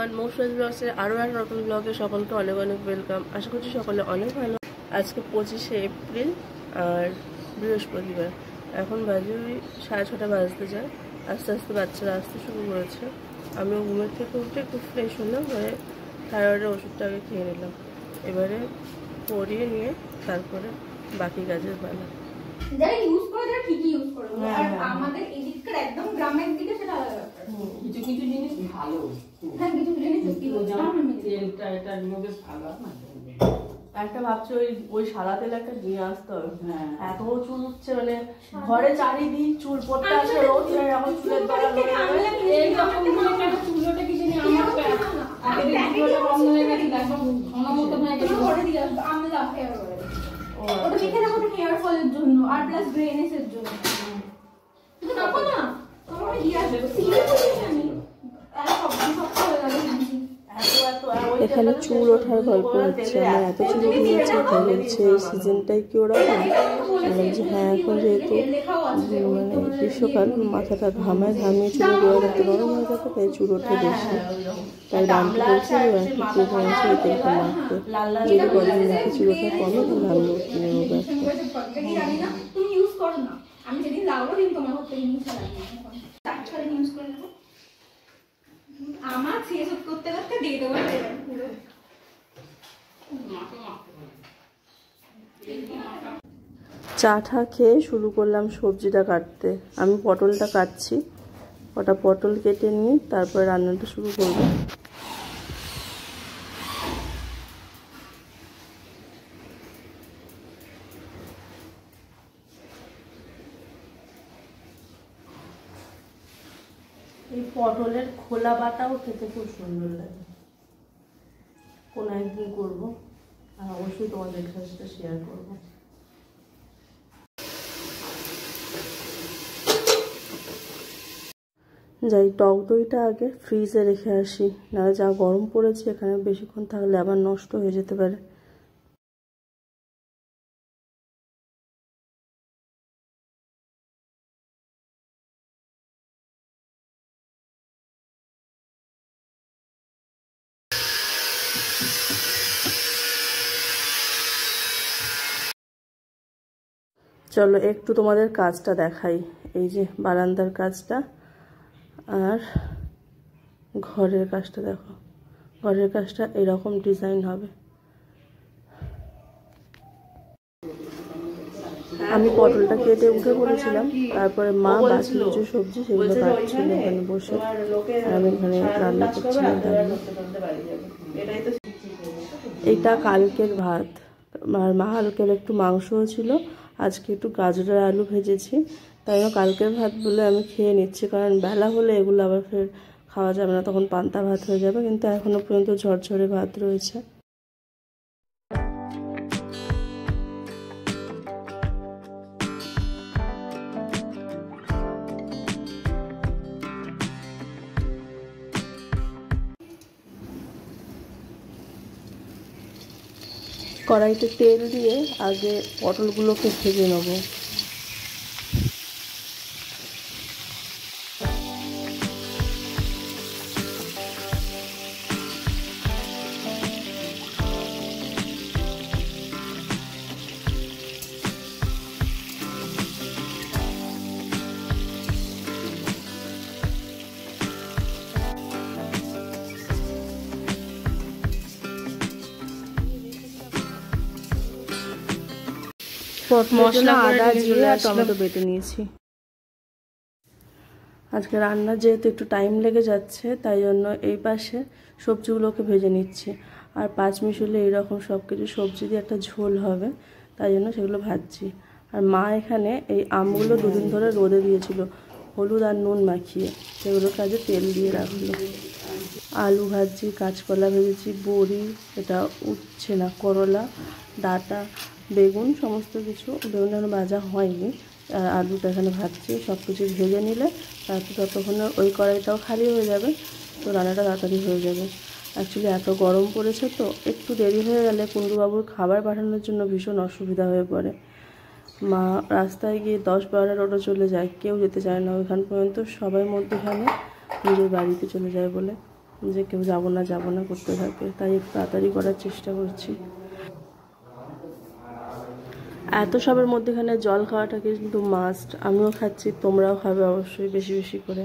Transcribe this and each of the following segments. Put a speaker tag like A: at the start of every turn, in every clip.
A: Everyone, মৌসুমী ব্লগসের আরও এক নতুন ব্লগে সকলকে অনেক অনেক ওয়েলকাম। আশা করছি সকলে অনেক ভালো। আজকে 25শে এপ্রিল আর বৃহস্পতিবার। এখন বাজে ওই 6:30 বাজতে যায়। আস্তে আস্তে বাচ্চারা আসতে শুরু করেছে। আমিও ঘুমের থেকে উঠে একটু ফ্রেশ হলাম, মানে থাইরয়েডের ওষুধটা আগে খেয়ে নিলাম। এবারে পরিয়ে নিয়ে তারপরে বাকি কাজের পালা।
B: যারা ইউজ করে তারা ঠিকই ইউজ করে, আর আমাদের এদিককার একদম গ্রামের দিকে সেটা আলাদা ব্যাপার।
C: কিছু কিছু জিনিস ভালো,
B: হ্যাঁ কিছু জিনিস সত্যি
C: তেলটা এটা বেশ ভালো না।
A: একটা ভাবছি ওই সাদা তেল একটা নিয়ে আসতে হবে। এত চুল উঠছে, মানে ঘরে চারিদিক চুল পড়তে আসে রোজ, এখন চুলের দ্বারা
C: এইরকম কেন চুলটা কি জানি আমার চুলটা বন্ধ হয়ে গেছে, দেখো ঘন মতো হয়ে গেছে।
B: করে দিয়ে আমলা হেয়ার অয়েল, ওটা দেখে রাখো, ওটা হেয়ার ফলের জন্য আর প্লাস গ্রেনেসের জন্য। তুমি দেখো না তোমার হেয়ার সিরিয়াস হয়ে জানি আর সব হয়ে গেল।
A: এখানে চুল ওঠার গল্প হচ্ছে, আমার এত চুল উঠে গেছে, তাই বলছে এই সিজনটাই কি ওরকম। বলছে হ্যাঁ, এখন যেহেতু মানে গ্রীষ্মকাল, মাথাটা ঘামিয়ে চুল গোড়া করতে নরম হয়ে যাবে, তাই চুল ওঠে বেশি। তাই দামটা বলছে একটু কম আছে এই তেলটা মাখতে, যদি কদিন মাখে চুল ওঠা কমে তাহলে আমি কিনে নেবো একটা।
B: তুমি ইউজ করো না, আমি যেদিন লাগাবো দিন তোমার হতে ইউজ করে নেবো। আমার শেষ করতে করতে দিয়ে দেবো পুরো।
A: চা টা খেয়ে শুরু করলাম সবজিটা কাটতে। আমি পটলটা কাটছি, ওটা পটল কেটে নিয়ে তারপরে রান্নাটা শুরু করব। এই পটলের খোলা বাটাও খেতে খুব সুন্দর লাগে, কোনো একদিন করবো আর অবশ্যই তোমাদের সাথে শেয়ার করবো। যাই টক দইটা আগে ফ্রিজে রেখে আসি, নাহলে যা গরম পড়েছে এখানে বেশিক্ষণ থাকলে আবার নষ্ট হয়ে যেতে পারে। চলো একটু তোমাদের কাজটা দেখাই। এই যে বারান্দার কাজটা আর ঘরের কাজটা দেখো। ঘরের কাজটা এরকম ডিজাইন হবে। আমি পটলটা কেটে উঠে পড়েছিলাম, তারপরে মা বাকি কিছু সবজি সেগুলো কাটছিল এখানে বসে, আর আমি এখানে রান্না করছিলাম। এইটা কালকের ভাত, আর মা কালকের একটু মাংসও ছিল, আজকে একটু গাজরের আলু ভেজেছি। তাই কালকের ভাত বলে আমি খেয়ে নিচ্ছি, কারণ বেলা হলে এগুলো আবার ফের খাওয়া যাবে না, তখন পান্তা ভাত হয়ে যাবে। কিন্তু এখনো পর্যন্ত ঝরঝরে ভাত রয়েছে। কড়াইতে তেল দিয়ে আগে পটলগুলোকে ভেজে নেব। মশলা, আদা, জিরে আর টমেটো বেটে নিয়েছি। আজকে রান্না যেহেতু একটু টাইম লেগে যাচ্ছে, তাই জন্য এই পাশে সবজিগুলোকে ভেজে নিচ্ছি। আর পাঁচমিশালি এইরকম সব কিছু সবজি দিয়ে একটা ঝোল হবে, তাই জন্য সেগুলো ভাজছি। আর মা এখানে এই আমগুলো দুদিন ধরে রোদে দিয়েছিল হলুদ আর নুন মাখিয়ে, সেগুলো কাজে তেল দিয়ে রাখলো। আলু ভাজছি, কাঁচকলা ভেজেছি, বড়ি, এটা উঠছে না, করলা, ডাঁটা, বেগুন, সমস্ত কিছু। বেগুন ভাজা হয়নি, আলুটা এখানে ভাজছি। সব কিছু ভেজে নিলে তারপর ততক্ষণে ওই কড়াইটাও খালি হয়ে যাবে, তো রান্নাটা তাড়াতাড়ি হয়ে যাবে। অ্যাকচুয়ালি এত গরম পড়েছে, তো একটু দেরি হয়ে গেলে কুণ্ডুবাবুর খাবার পাঠানোর জন্য ভীষণ অসুবিধা হয়ে পড়ে। মা রাস্তায় গিয়ে 10-12 টোটো চলে যায়, কেউ যেতে চায় না ওইখান পর্যন্ত, সবাই মধ্যখানে নিজের বাড়িতে চলে যায় বলে। যে কেউ যাবো না করতে থাকে, তাই একটু তাড়াতাড়ি করার চেষ্টা করছি। এত সবের মধ্যেখানে জল খাওয়াটা কিন্তু মাস্ট। আমিও খাচ্ছি, তোমরাও খাবে অবশ্যই বেশি বেশি করে।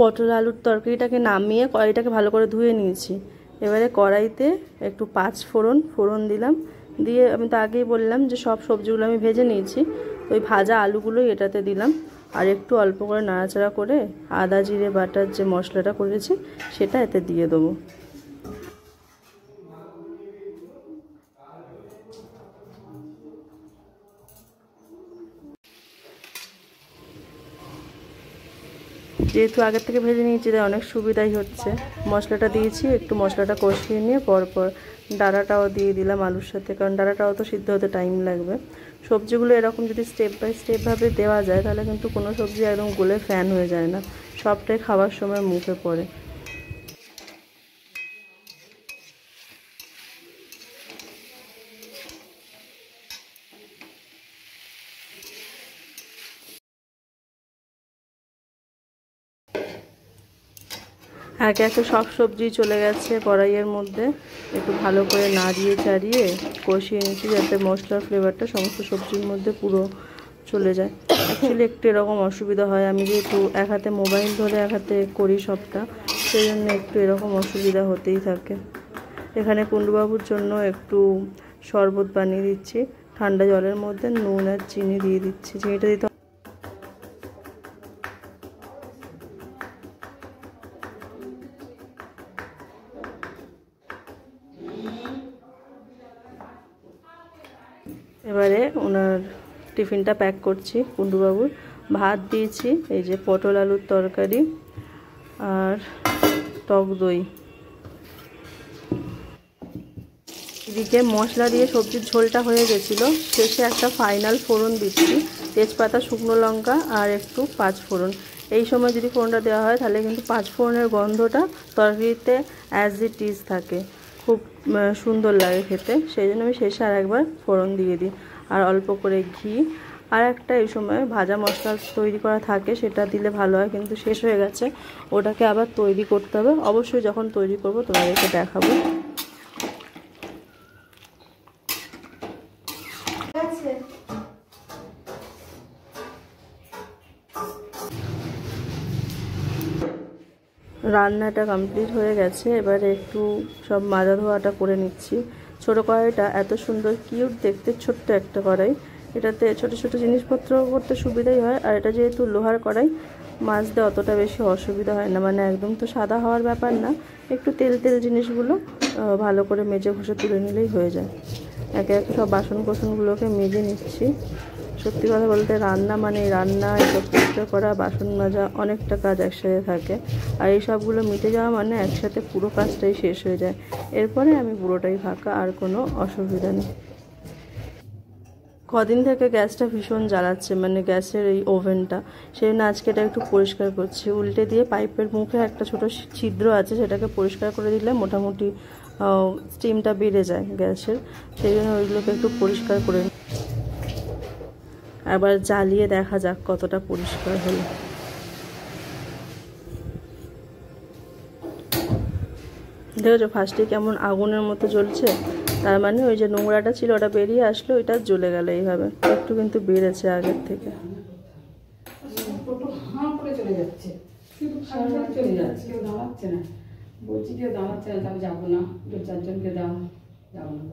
A: পটল আলুর তরকারিটাকে নামিয়ে কড়াইটাকে ভালো করে ধুয়ে নিয়েছি। এবারে কড়াইতে একটু 5 ফোড়ন দিলাম, দিয়ে আমি তো আগেই বললাম যে সব সবজিগুলো আমি ভেজে নিয়েছি, ওই ভাজা আলুগুলোই এটাতে দিলাম। আর একটু অল্প করে নাড়াচাড়া করে আদা জিরে বাটার যে মশলাটা করেছি সেটা এতে দিয়ে দেবো। যেহেতু আগের থেকে ভেজে নিয়েছি তাই অনেক সুবিধাই হচ্ছে। মশলাটা দিয়েছি, একটু মশলাটা কষিয়ে নিয়ে পরপর ডাঁটাটাও দিয়ে দিলাম আলুর সাথে, কারণ ডাঁটাটাও তো সিদ্ধ হতে টাইম লাগবে। সবজিগুলো এরকম যদি স্টেপ বাই স্টেপভাবে দেওয়া যায় তাহলে কিন্তু কোনো সবজি একদম গলে ফ্যান হয়ে যায় না, সবটাই খাওয়ার সময় মুখে পড়ে। একে একে সব সবজি চলে গেছে কড়াইয়ের মধ্যে, একটু ভালো করে নাড়িয়ে চাড়িয়ে কষিয়ে নিচ্ছি যাতে মশলার ফ্লেভারটা সমস্ত সবজির মধ্যে পুরো চলে যায়। অ্যাকচুয়ালি একটু এরকম অসুবিধা হয়, আমি যেহেতু এক হাতে মোবাইল ধরে এক হাতে করি সবটা, সেই জন্য একটু এরকম অসুবিধা হতেই থাকে। এখানে কুণ্ডুবাবুর জন্য একটু শরবত বানিয়ে দিচ্ছি, ঠান্ডা জলের মধ্যে নুন আর চিনি দিয়ে দিচ্ছি। চিনিটা দিতে এবারে ওনার টিফিনটা প্যাক করছি কুণ্ডুবাবুর। ভাত দিয়েছি, এই যে পটল আলুর তরকারি আর টক দই। এদিকে মশলা দিয়ে সবজির ঝোলটা হয়ে গেছিলো, শেষে একটা ফাইনাল ফোড়ন দিচ্ছি, তেজপাতা শুকনো লঙ্কা আর একটু 5 ফোড়ন। এই সময় যদি ফোড়নটা দেওয়া হয় তাহলে কিন্তু 5 ফোড়নের গন্ধটা তরকারিতে অ্যাজ ইট ইজ থাকে, খুব সুন্দর লাগে খেতে। সেই জন্য আমি শেষে আর একবার ফোড়ন দিয়ে দিই, আর অল্প করে ঘি। আর একটা এই সময় ভাজা মশলা তৈরি করা থাকে, সেটা দিলে ভালো হয়, কিন্তু শেষ হয়ে গেছে, ওটাকে আবার তৈরি করতে হবে। অবশ্যই যখন তৈরি করব তোমাদেরকে দেখাবো। রান্নাটা কমপ্লিট হয়ে গেছে, এবারে একটু সব মাজা ধোয়াটা করে নিচ্ছি। ছোটো কড়াইটা এত সুন্দর কিউট দেখতে, ছোট্ট একটা কড়াই, এটাতে ছোট ছোট জিনিসপত্র করতে সুবিধাই হয়। আর এটা যেহেতু লোহার কড়াই, মাজতে অতটা বেশি অসুবিধা হয় না, মানে একদম তো সাদা হওয়ার ব্যাপার না, একটু তেল তেল জিনিসগুলো ভালো করে মেজে ঘষে তুলে নিলেই হয়ে যায়। একে একে সব বাসন কোসনগুলোকে মেজে নিচ্ছি। সত্যি কথা বলতে রান্না মানে রান্না, এসব পরিষ্কার করা, বাসন মাজা, অনেকটা কাজ একসাথে থাকে। আর এই সবগুলো মিটে যাওয়া মানে একসাথে পুরো কাজটাই শেষ হয়ে যায়। এরপরে আমি পুরোটাই ফাঁকা, আর কোনো অসুবিধা নেই। কদিন থেকে গ্যাসটা ভীষণ জ্বালাচ্ছে, মানে গ্যাসের এই ওভেনটা, সেই জন্য আজকে এটা একটু পরিষ্কার করছি। উল্টে দিয়ে পাইপের মুখে একটা ছোট ছিদ্র আছে, সেটাকে পরিষ্কার করে দিলে মোটামুটি স্টিমটা বেড়ে যায় গ্যাসের, সেই জন্য ওইগুলোকে একটু পরিষ্কার করে আবার জ্বালিয়ে দেখা যাক কতটা পরিষ্কার হলো। দেখেছো ফার্স্টে কেমন আগুনের মতো জ্বলছে, তার মানে ওই যে নোংরাটা ছিল ওটা বেরিয়ে আসলো, ওইটা জ্বলে গেল এইভাবে। একটু কিন্তু বেড়েছে আগের থেকে।
C: চলে যাচ্ছে, চলে যাচ্ছে, কেউ দাঁড়াচ্ছে না। বলছি কেউ দাঁড়াচ্ছে না, তবে যাবো না, 2-4 জনকে দাও, যাবো না।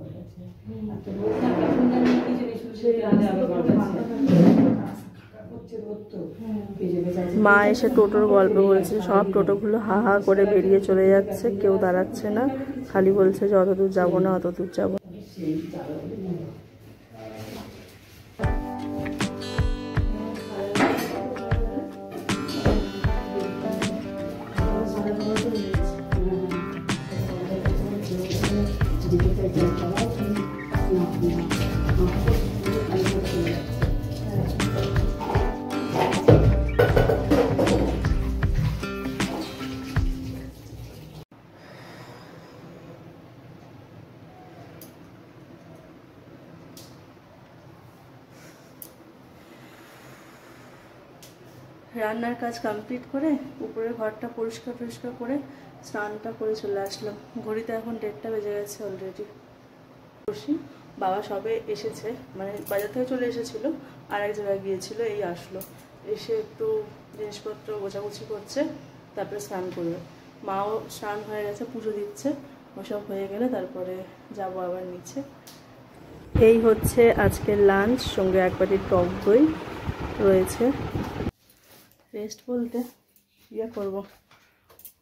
A: মা এসে টোটোর গল্প বলছে, সব টোটোগুলো হা হা করে বেরিয়ে চলে যাচ্ছে, কেউ দাঁড়াচ্ছে না, খালি বলছে যে অত দূর যাবো না, অত দূর যাবো। রান্নার কাজ কমপ্লিট করে উপরের ঘরটা পরিষ্কার করে স্নানটা করে চলে আসলাম। ঘড়িতে এখন 1:30 বেজে গেছে অলরেডি। খুশি বাবা সবে এসেছে, মানে বাজার থেকে চলে এসেছিল, আর এক জায়গায় গিয়েছিল, এই আসলো, এসে একটু জিনিসপত্র গোছাগুছি করছে, তারপরে স্নান করবে। মাও স্নান হয়ে গেছে, পুজো দিচ্ছে, ওসব হয়ে গেলে তারপরে যাবো আবার নিচে। এই হচ্ছে আজকের লাঞ্চ, সঙ্গে এক বাটি টক দই রয়েছে। রেস্ট বলতে ইয়ে করবো,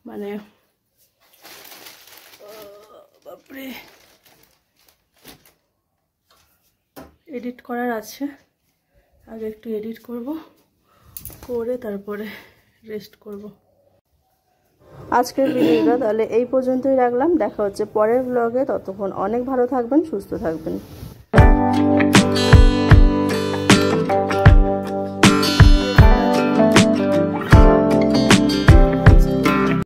A: মানে বাপরে এডিট করার আছে, আগে একটু এডিট করব, করে তারপরে রেস্ট করব। আজকের ভিডিওটা তাহলে এই পর্যন্তই রাখলাম। দেখা হচ্ছে পরের ব্লগে, ততক্ষণ অনেক ভালো থাকবেন, সুস্থ থাকবেন।